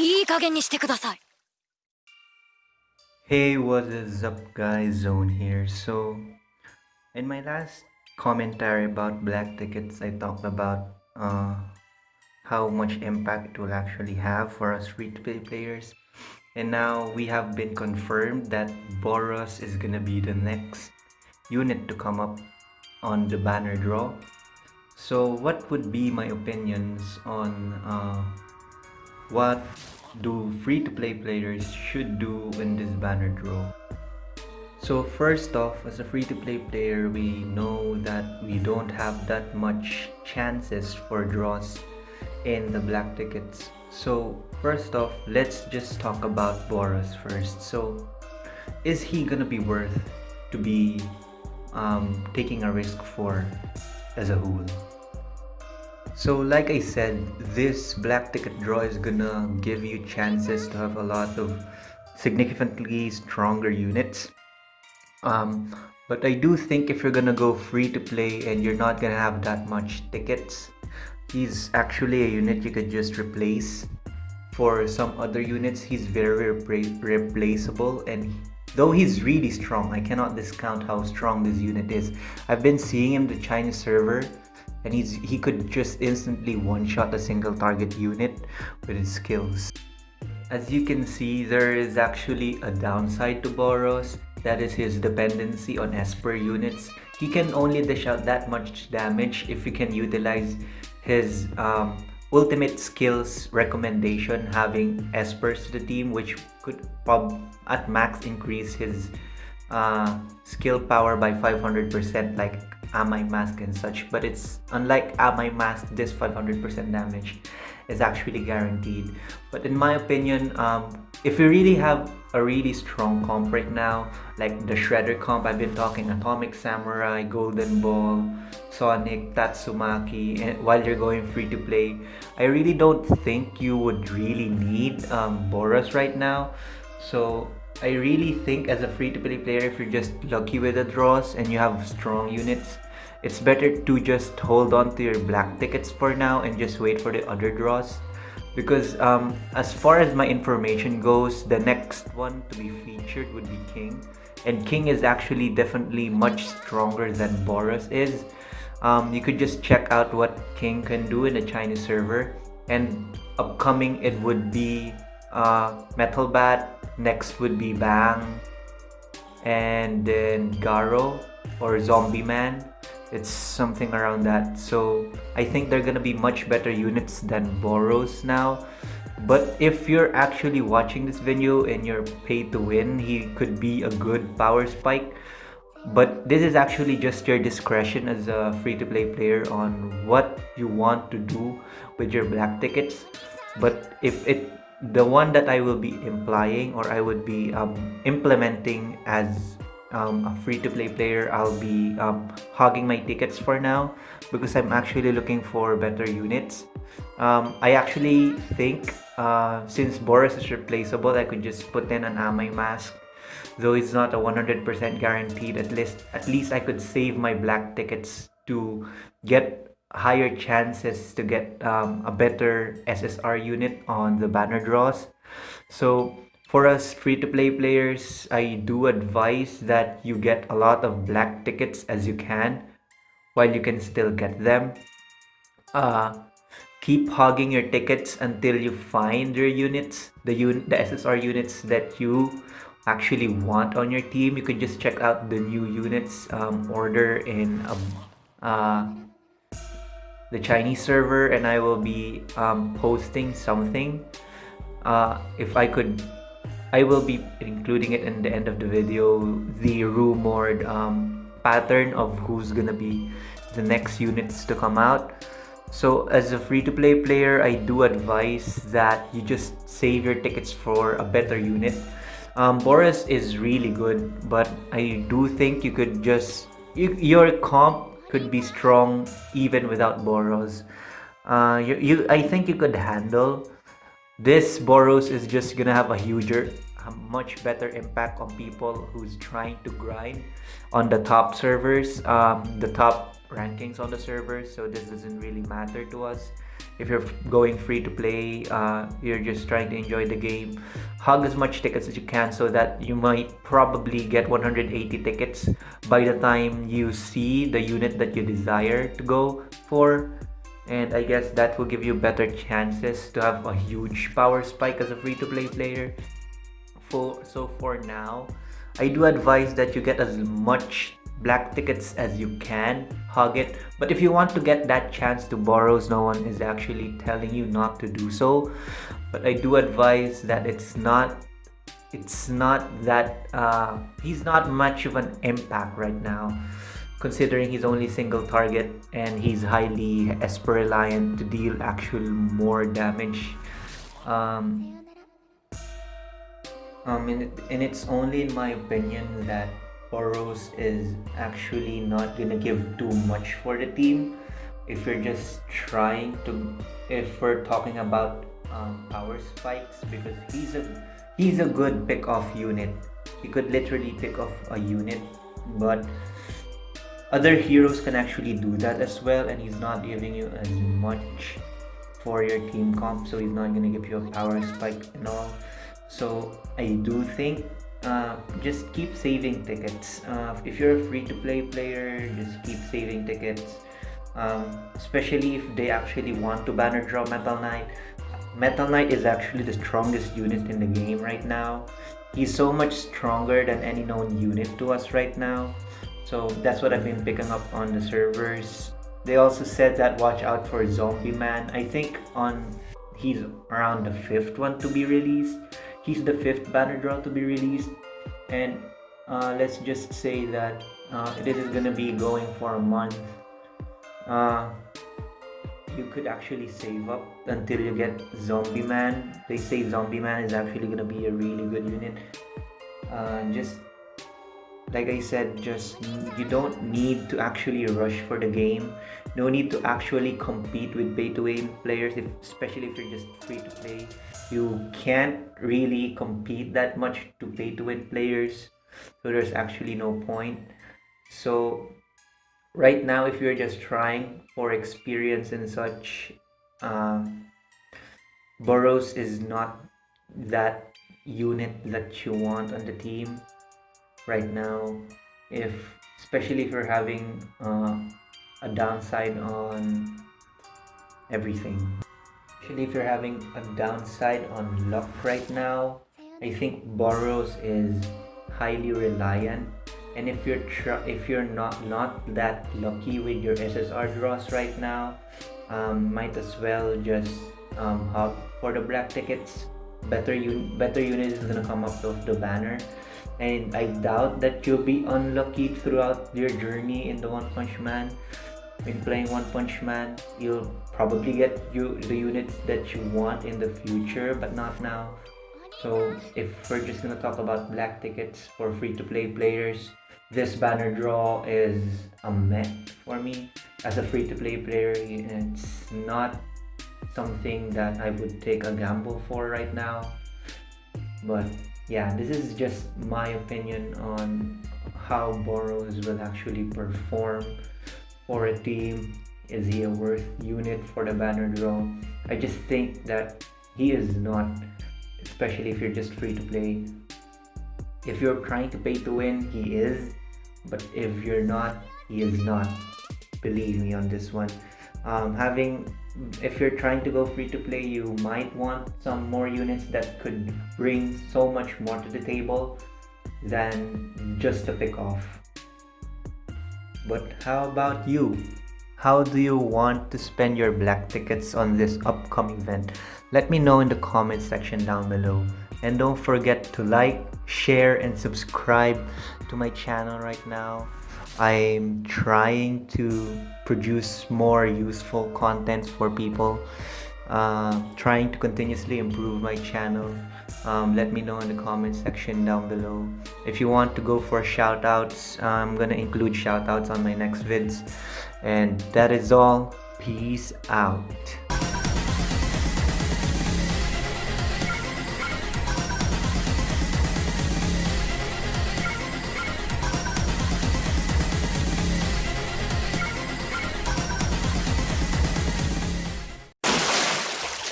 いい加減にしてください。 Hey, what is up guys, Zone here. So, in my last commentary about black tickets, I talked about how much impact it will actually have for us free-to-play players. And now we have been confirmed that Boros is gonna be the next unit to come up on the banner draw. So what would be my opinions on what do free-to-play players should do in this banner draw? So first off, as a free-to-play player, we know that we don't have that much chances for draws in the black tickets. So first off, let's just talk about Boros first. So is he gonna be worth to be taking a risk for as a whole? So like I said, this black ticket draw is gonna give you chances to have a lot of significantly stronger units. But I do think if you're gonna go free to play and you're not gonna have that much tickets, he's actually a unit you could just replace for some other units. He's very replaceable, and though he's really strong, I cannot discount how strong this unit is. I've been seeing him the Chinese server, and he could just instantly one-shot a single target unit with his skills. As you can see, there is actually a downside to Boros. That is his dependency on Esper units. He can only dish out that much damage if you can utilize his ultimate skills recommendation, having Espers to the team, which could at max increase his skill power by 500%, like Amai Mask and such. But it's unlike Amai Mask, this 500% damage is actually guaranteed. But in my opinion, if you really have a really strong comp right now, like the Shredder comp, I've been talking Atomic Samurai, Golden Ball, Sonic, Tatsumaki, and while you're going free to play, I really don't think you would really need Boros right now. So I really think as a free to play player, if you're just lucky with the draws and you have strong units, it's better to just hold on to your black tickets for now and just wait for the other draws. Because as far as my information goes, the next one to be featured would be King. And King is actually definitely much stronger than Boros is. You could just check out what King can do in the Chinese server. And upcoming, it would be Metal Bat, next would be Bang, and then Garo or Zombie Man. It's something around that. So I think they're gonna be much better units than Boros now. But if you're actually watching this video and you're paid to win, he could be a good power spike. But this is actually just your discretion as a free-to-play player on what you want to do with your black tickets. But the one that I will be implying, or I would be implementing as a free-to-play player, I'll be hogging my tickets for now because I'm actually looking for better units. I actually think since Boros is replaceable, I could just put in an Amai Mask. Though it's not a 100% guaranteed, at least I could save my black tickets to get higher chances to get a better SSR unit on the banner draws. So for us free-to-play players, I do advise that you get a lot of black tickets as you can while you can still get them. Keep hogging your tickets until you find your units, the SSR units that you actually want on your team. You can just check out the new units order in the Chinese server, and I will be posting something. If I could, I will be including it in the end of the video, the rumored pattern of who's gonna be the next units to come out. So as a free-to-play player, I do advise that you just save your tickets for a better unit. Boros is really good, but I do think you could just your comp could be strong even without Boros. I think you could handle this. Boros is just gonna have a much better impact on people who's trying to grind on the top servers, the top rankings on the servers. So this doesn't really matter to us. If you're going free to play, you're just trying to enjoy the game, hog as much tickets as you can, so that you might probably get 180 tickets by the time you see the unit that you desire to go for. And I guess that will give you better chances to have a huge power spike as a free-to-play player. For now, I do advise that you get as much black tickets as you can, hug it. But if you want to get that chance to Boros, no one is actually telling you not to do so. But I do advise that it's not that he's not much of an impact right now, considering he's only single target and he's highly Esper reliant to deal actual more damage. And it's only in my opinion that Boros is actually not gonna give too much for the team. If you're just trying to, if we're talking about power spikes, because he's a good pick off unit. He could literally pick off a unit, but other heroes can actually do that as well, and he's not giving you as much for your team comp, so he's not gonna give you a power spike and all. So I do think just keep saving tickets. If you're a free-to-play player, just keep saving tickets, especially if they actually want to banner draw Metal Knight. Metal Knight is actually the strongest unit in the game right now. He's so much stronger than any known unit to us right now. So that's what I've been picking up on the servers. They also said that watch out for Zombie Man. I think he's around the 5th one to be released. He's the 5th banner draw to be released, and let's just say that it is gonna be going for a month. You could actually save up until you get Zombie Man. They say Zombie Man is actually gonna be a really good unit. Just like I said, you don't need to actually rush for the game. No need to actually compete with pay-to-win players, especially if you're just free to play. You can't really compete that much to pay-to-win players, so there's actually no point. So right now, if you're just trying for experience and such, Boros is not that unit that you want on the team right now. Especially if you're having a downside on everything. Especially if you're having a downside on luck right now, I think Boros is highly reliant. And if you're not that lucky with your SSR draws right now, might as well just hop for the black tickets. Better unit is gonna come up with the banner, and I doubt that you'll be unlucky throughout your journey in the One Punch Man. When playing One Punch Man, you'll probably get the units that you want in the future, but not now. So if we're just gonna talk about black tickets for free-to-play players, this banner draw is a meh for me. As a free-to-play player, it's not something that I would take a gamble for right now. But yeah, this is just my opinion on how Boros will actually perform for a team. Is he a worth unit for the banner draw? I just think that he is not, especially if you're just free to play. If you're trying to pay to win, he is, but if you're not, he is not. Believe me on this one. If you're trying to go free to play, you might want some more units that could bring so much more to the table than just a pick off. But how about you? How do you want to spend your black tickets on this upcoming event? Let me know in the comment section down below. And don't forget to like, share, and subscribe to my channel right now. I'm trying to produce more useful content for people. Trying to continuously improve my channel. Let me know in the comment section down below. If you want to go for shoutouts, I'm gonna include shoutouts on my next vids. And that is all. Peace out.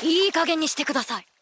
いい加減にしてください。